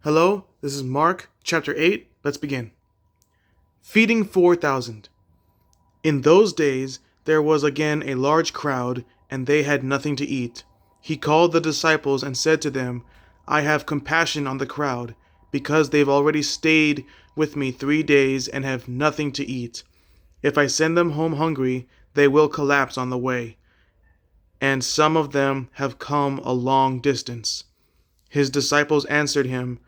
Hello, this is Mark, chapter 8. Let's begin. Feeding 4,000. In those days there was again a large crowd, and they had nothing to eat. He called the disciples and said to them, I have compassion on the crowd, because they've already stayed with me 3 days and have nothing to eat. If I send them home hungry, they will collapse on the way. And some of them have come a long distance. His disciples answered him,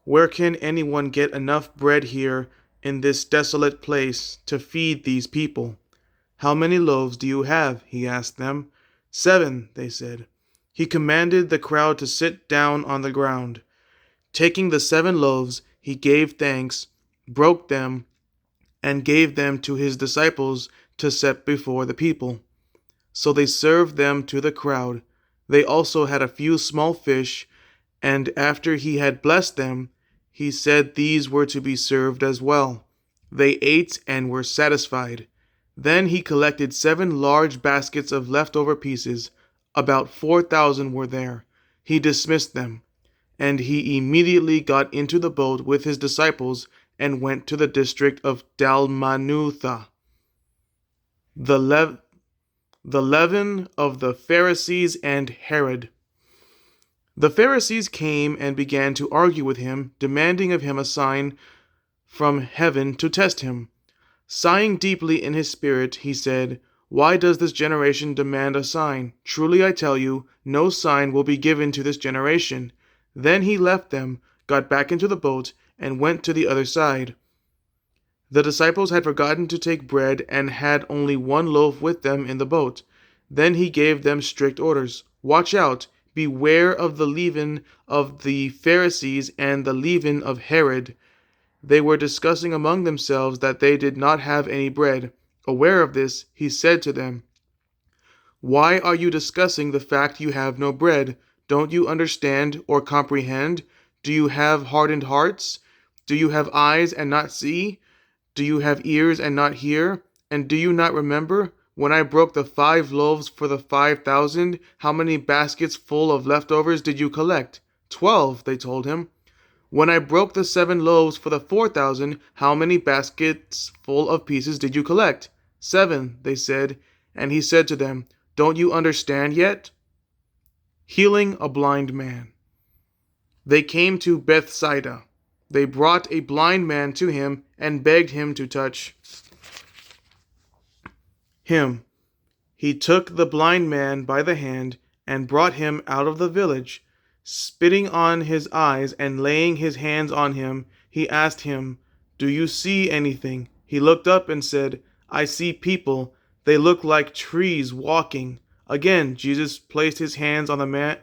Where can anyone get enough bread here in this desolate place to feed these people? How many loaves do you have? He asked them. 7, they said. He commanded the crowd to sit down on the ground. Taking the 7 loaves, he gave thanks, broke them, and gave them to his disciples to set before the people. So they served them to the crowd. They also had a few small fish, and after he had blessed them, he said these were to be served as well. They ate and were satisfied. Then he collected 7 large baskets of leftover pieces. About 4,000 were there. He dismissed them, and he immediately got into the boat with his disciples and went to the district of Dalmanutha. The leaven of the Pharisees and Herod. The Pharisees came and began to argue with him, demanding of him a sign from heaven to test him. Sighing deeply in his spirit, he said, Why does this generation demand a sign? Truly I tell you, no sign will be given to this generation. Then he left them, got back into the boat, and went to the other side. The disciples had forgotten to take bread and had only 1 loaf with them in the boat. Then he gave them strict orders. Watch out! Beware of the leaven of the Pharisees and the leaven of Herod. They were discussing among themselves that they did not have any bread. Aware of this, he said to them, Why are you discussing the fact you have no bread? Don't you understand or comprehend? Do you have hardened hearts? Do you have eyes and not see? Do you have ears and not hear? And do you not remember? When I broke the 5 loaves for the 5,000, how many baskets full of leftovers did you collect? 12, they told him. When I broke the 7 loaves for the 4,000, how many baskets full of pieces did you collect? 7, they said. And he said to them, Don't you understand yet? Healing a blind man. They came to Bethsaida. They brought a blind man to him and begged him to touch him. He took the blind man by the hand and brought him out of the village. Spitting on his eyes and laying his hands on him, he asked him, Do you see anything? He looked up and said, I see people. They look like trees walking. Again, Jesus placed his hands on the man's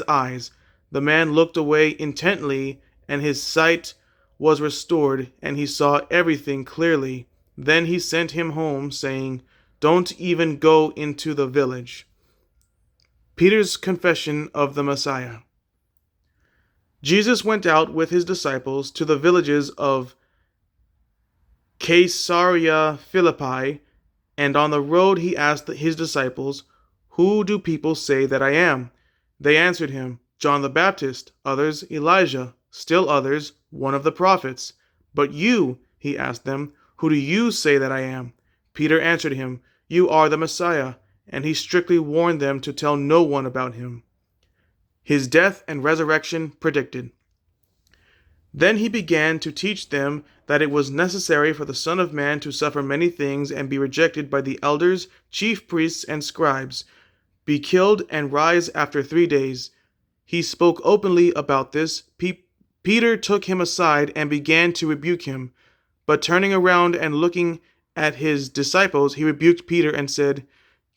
eyes. The man looked away intently, and his sight was restored, and he saw everything clearly. Then he sent him home, saying, Don't even go into the village. Peter's confession of the Messiah. Jesus went out with his disciples to the villages of Caesarea Philippi, and on the road he asked his disciples, Who do people say that I am? They answered him, John the Baptist, others Elijah, still others one of the prophets. But you, he asked them, Who do you say that I am? Peter answered him, You are the Messiah. And he strictly warned them to tell no one about him. His death and resurrection predicted. Then he began to teach them that it was necessary for the Son of Man to suffer many things and be rejected by the elders, chief priests, and scribes, be killed, and rise after 3 days. He spoke openly about this. Peter took him aside and began to rebuke him. But turning around and looking at his disciples, he rebuked Peter and said,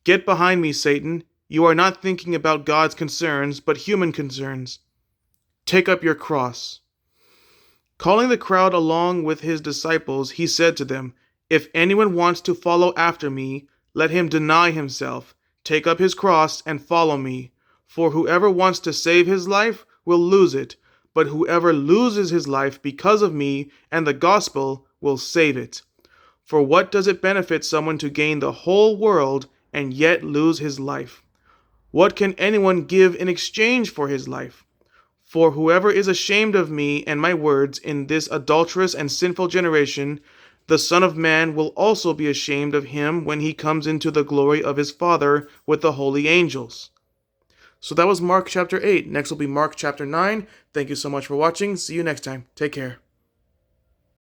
Get behind me, Satan. You are not thinking about God's concerns, but human concerns. Take up your cross. Calling the crowd along with his disciples, he said to them, If anyone wants to follow after me, let him deny himself, take up his cross, and follow me. For whoever wants to save his life will lose it, but whoever loses his life because of me and the gospel will save it. For what does it benefit someone to gain the whole world and yet lose his life? What can anyone give in exchange for his life? For whoever is ashamed of me and my words in this adulterous and sinful generation, the Son of Man will also be ashamed of him when he comes into the glory of his Father with the holy angels. So that was Mark chapter 8. Next will be Mark chapter 9. Thank you so much for watching. See you next time. Take care.